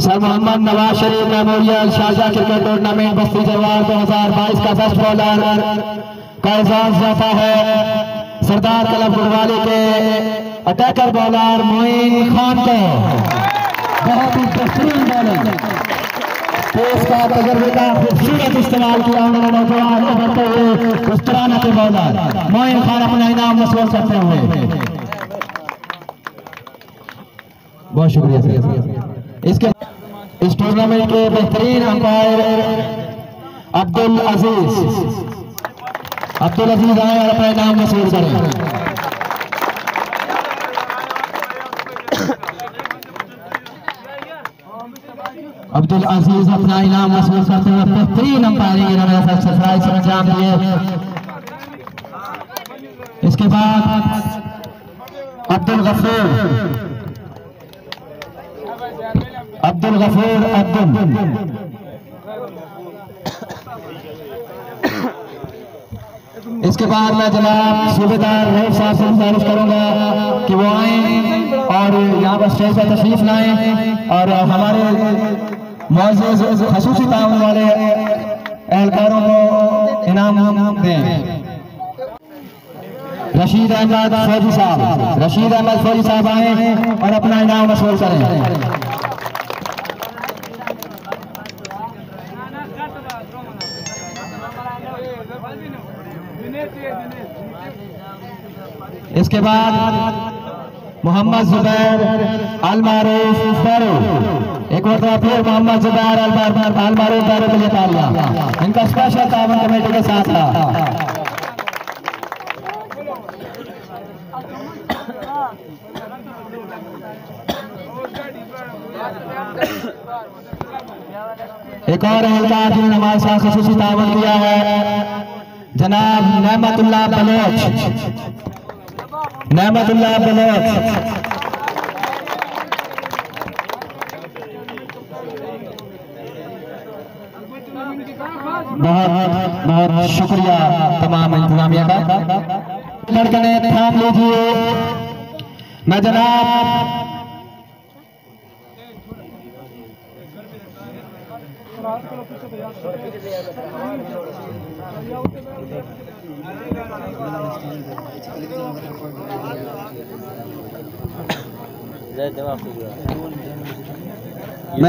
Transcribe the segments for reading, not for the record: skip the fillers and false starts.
Sir Mohammad Nawaz शरीफ memorial Sharjah cricket tournament बस्ती जवार 2022 का best bowler का एजाज जाता है सरदार क्लब गुड़वाली के अटैकर बॉलर मोइन खान को। बहुत ही बेहतरीन बॉलर, तेज का तजर्बे का खूबसूरत इस्तेमाल किया उन्होंने नौजवान उभरते हुए उस तराना के बॉलर मोइन खान अपना इनाम वसूल करते हुए। बहुत शुक्रिया। इसके इस टूर्नामेंट के बेहतरीन अंपायर अब्दुल अजीज आए और अपना इनाम वसूल करें। अब्दुल अजीज अपना इनाम वसूल करते हुए बेहतरीन अंपायरिंग इन्होंने सरप्राइज से अंजाम दिए। इसके बाद अब्दुल गफूर इसके बाद मैं जनाब सूबेदार रऊफ साहब से गुजारिश करूंगा कि वो आए और यहाँ पर स्टेज पर तशरीफ लाएं और हमारे मुअज़्ज़िज़ ख़ुसूसी ताउन वाले एहलकारों को इनाम दें। रशीद अहमद फौजी साहब आए और अपना इनाम वसूल करें। इसके बाद मोहम्मद जुबैर अल मारूफ बैरो, एक और फिर मोहम्मद जुबैर अल मारूफ बैरो के लिए तालियां। इनका स्पेशल तावन कमेटी के साथ था। एक और एहलकार जिन्होंने हमारे साथ ख़ुसूसी तावन किया है जनाब नेमतुल्लाह बलोच। बहुत बहुत शुक्रिया तमाम इंतजामिया का। लड़कने थाम लीजिए। मैं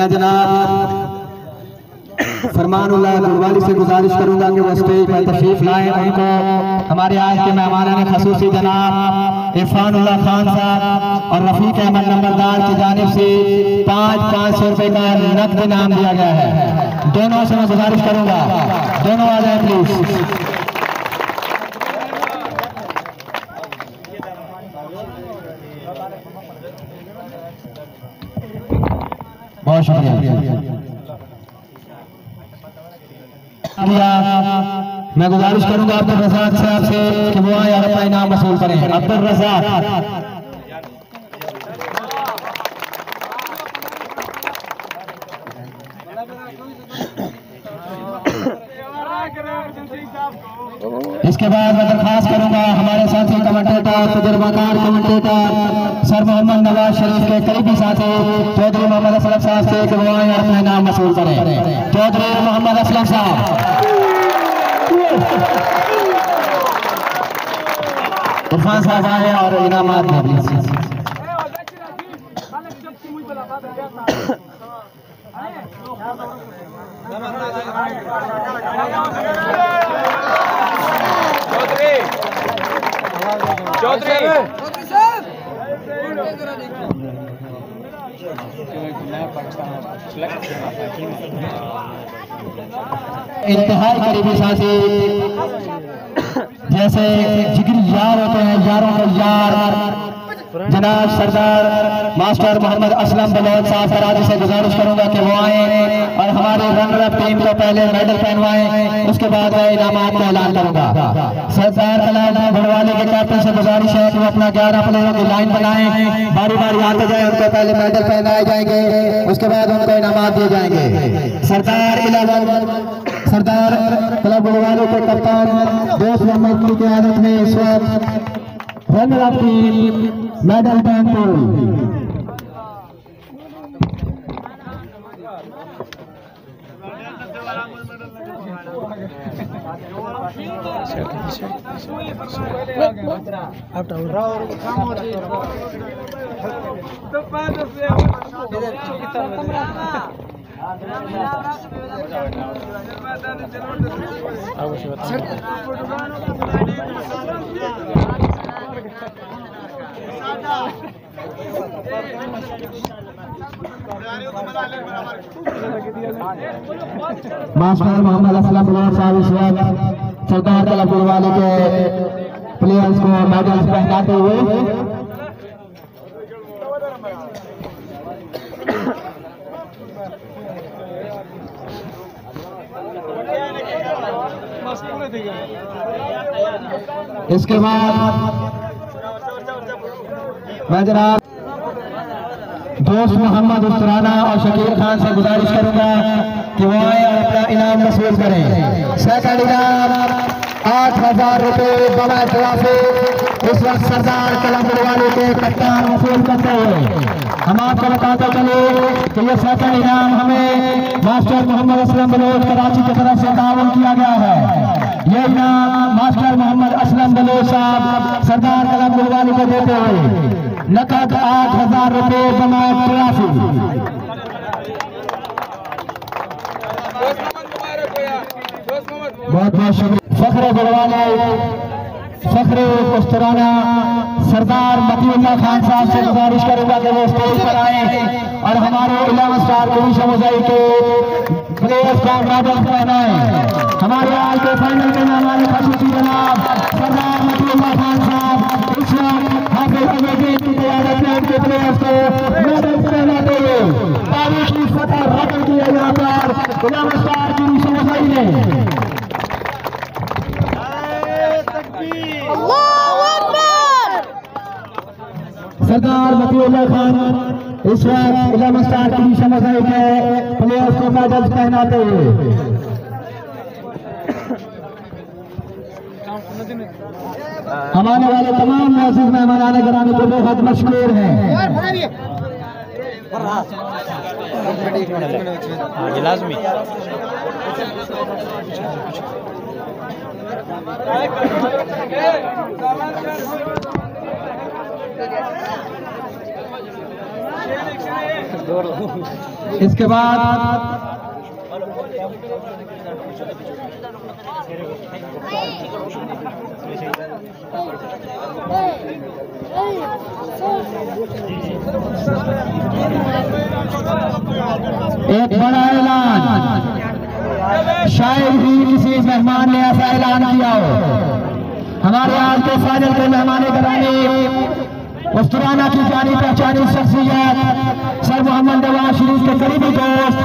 जनाब फरमानुल्लाह गुड़वाली से गुजारिश करूंगा कि वो स्टेज पर तशरीफ लाएं। उनको हमारे आज के मेहमानान ने ख़ुसूसी जनाब इरफानुल्लाह खान साहब और रफीक अहमद नंबरदार की जानिब से 500 रुपए का नकद इनाम दिया गया है। दोनों से मैं गुजारिश करूंगा, दोनों आ जाए प्लीज। बहुत शुक्रिया। मैं गुजारिश करूंगा अब्दुल रज़ाक साहब से कि वो आए और अपना इनाम वसूल करें। अब्दुल रज़ाक इसके बाद मैं दरख्वास्त करूंगा हमारे साथी कमेंटेटर तजुर्बाकार कमेंटेटर सर मोहम्मद नवाज शरीफ के करीबी साथी चौधरी मोहम्मद असलम साहब से कि वो आए अपना इनाम वसूल करें। चौधरी मोहम्मद असलम साहब, इरफान साहब आए और इनामात दें। इंतहाई करीबी साथी जैसे जिगरी यार होते हैं, यारों का यार जनाब सरदार मास्टर मोहम्मद असलम बलोच साहब कराची से गुजारिश करूंगा कि वो आए और हमारे रनर अप टीम को पहले मेडल पहनवाएं, उसके बाद मैं इनामात का ऐलान करूंगा। सरदार क्लब गुड़वाली के कैप्टन से गुजारिश है कि वो अपना 11 प्लेयरों की लाइन बनाएं, बारी बारी आते जाए, उनको पहले मेडल पहनाए जाएंगे, उसके बाद उनको इनामात दिए जाएंगे। सरदार क्लब गुड़वाली के कप्तान दोस्त मोहम्मद की क़यादत में इस वक्त रनर अप टीम मेडल बैंकुल। मास्टर मोहम्मद असलम बलोच साहब इस वक्त सरदार क्लब गुड़वाले के प्लेयर्स को मेडल्स पहनाते हुए इसके बाद मैं जनाब दोस्त मोहम्मद उस्तराना और शकील खान से गुजारिश करूंगा कि वो आए और अपना इनाम वसूल करें। सेकंड इनाम 8,000 रुपये बड़ा ट्रॉफी इस वक्त सरदार क्लब गुड़वाले के कप्तान वसूल करते हुए हम आपको बताते चले कि ये सेकंड इनाम हमें मास्टर मोहम्मद असलम बलोच कराची की तरफ से ताउन किया गया है। ये इनाम मास्टर मोहम्मद असलम बलोच साहब सरदार क्लब गुड़वाले को देते हुए नकद 8,000 रुपये बमाए ट्रॉफी। बहुत बहुत शुक्रिया। फखरे गुड़वाले फखरे उस्तराना सरदार मतीउल्लाह खान साहब से गुजारिश करूंगा कि वो स्टेज पर आए और हमारे इलाम स्टार पुलिस मुजाही के प्लेयर्स को मेडल पहनाए। हमारे आज के फाइनल के मेहमान खसूसी जनाब सरदार मतीउल्लाह खान साहब इस वक्त हाफिज अजमेर की क़यादत में उनके प्लेयर्स को मेडल पहनाते हुए तारीखी फतह हासिल किया यहाँ पर इलाम स्टार पुलिस मुजाही ने। सरदार मतीउल्लाह खान इस वक्त इलामा स्टार की समझाई के प्लेयर्स को मेडल्स पहनाते हुए हमारे वाले तमाम मौजूद मेहमान गिरामी को बहुत मशहूर हैं। लाजमी इसके बाद एक बड़ा ऐलान शायद ही किसी मेहमान ने ऐसा ऐलान किया हो। हमारे आज के फाइनल के मेहमान गिरामी उस्तराना की जानी पहचानी शख्सियत सर मोहम्मद नवाज शरीफ के करीबी दोस्त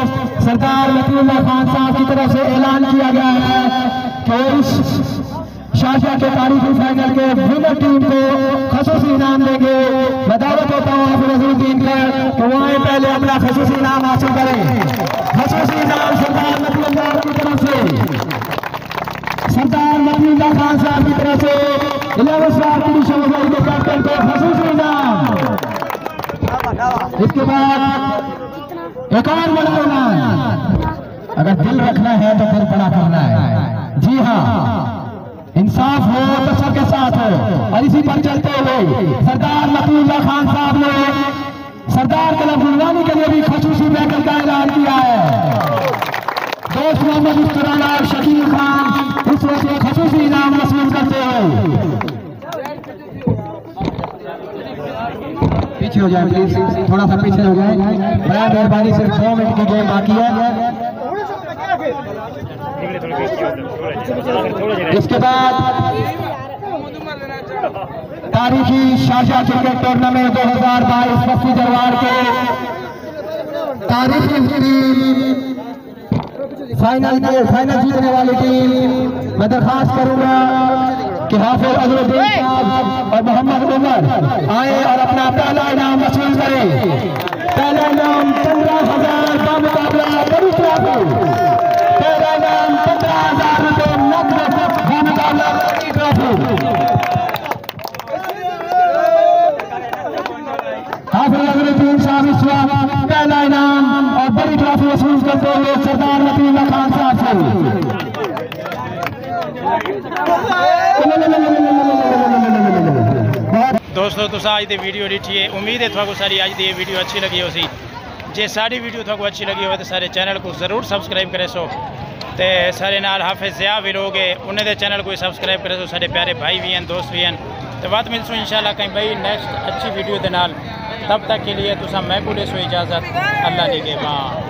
सरदार मतीउल्लाह खान साहब की तरफ से ऐलान किया गया है कि इस शाशा के तारीखी फाइनल के विनर टीम को खसूसी इनाम देंगे। मैं दावत होता हूँ हाफिज नजरुद्दीन पर कि वो आए पहले अपना खसूसी इनाम हासिल करें। खसूसी इनाम सरदार मतीउल्लाह की तरफ से सरदार मतीउल्लाह खान साहब की तरफ से इलामा स्टार पुलिस मुजाही के कैप्टन को खसूसी इनाम। इसके बाद एक और बड़ा ऐलान, अगर दिल रखना है तो दिल बड़ा करना है। जी हाँ, इंसाफ हो तो सबके साथ हो और इसी पर चलते हुए सरदार मतीउल्लाह खान साहब ने सरदार क्लब गुड़वाले के लिए भी खसूसी बैठक का ऐलान किया है। दोस्त मोहम्मद उस्तराना और शकील खान इस वक्त खसूसी इनाम वसूल करते हैं। पीछे हो जाए प्लीज, थोड़ा सा पीछे हो जाए, बड़ा मेहरबानी। सिर्फ 2 मिनट की गेम बाकी है। इसके बाद तारीखी शारजा क्रिकेट टूर्नामेंट 2022 बस्ती दरबार के तारीखी फाइनल जीतने वाली टीम मैं दरखास्त करूंगा कि हाफिज अजमेर साहब और मोहम्मद उमर आए और अपना पहला इनाम वसूल करें। पहला इनाम 15,000 का मुकाबला बड़ी ट्रॉफी। पहला इनाम 15,000 रुपये नकद का मुकाबला बड़ी ट्रॉफी। नईम साहब इस वक्त पहला इनाम और बड़ी ट्रॉफी वसूल करते हुए सरदार नबीउल्लाह खान साहब से। दोस्तों तुस अज की वीडियो दिखी है, उम्मीद है थोड़ा सारी अज की वीडियो अच्छी लगी हो सी। जे सारी वीडियो थोड़ा अच्छी लगी हो तो सारे चैनल को जरूर सब्सक्राइब करे सो। तो सारे नाल हाफिज ज़िया भी लोग है, उन्हें चैनल को सब्सक्राइब करे सो। सारे प्यारे भाई भी हैं, दोस्त भी हैं। तो बात मिलसो इंशाल्लाह कहीं भाई नेक्स्ट अच्छी वीडियो के नाल। तब तक के लिए तुसा मैं को ले सो इजाज़त। अल्लाह निगहबान।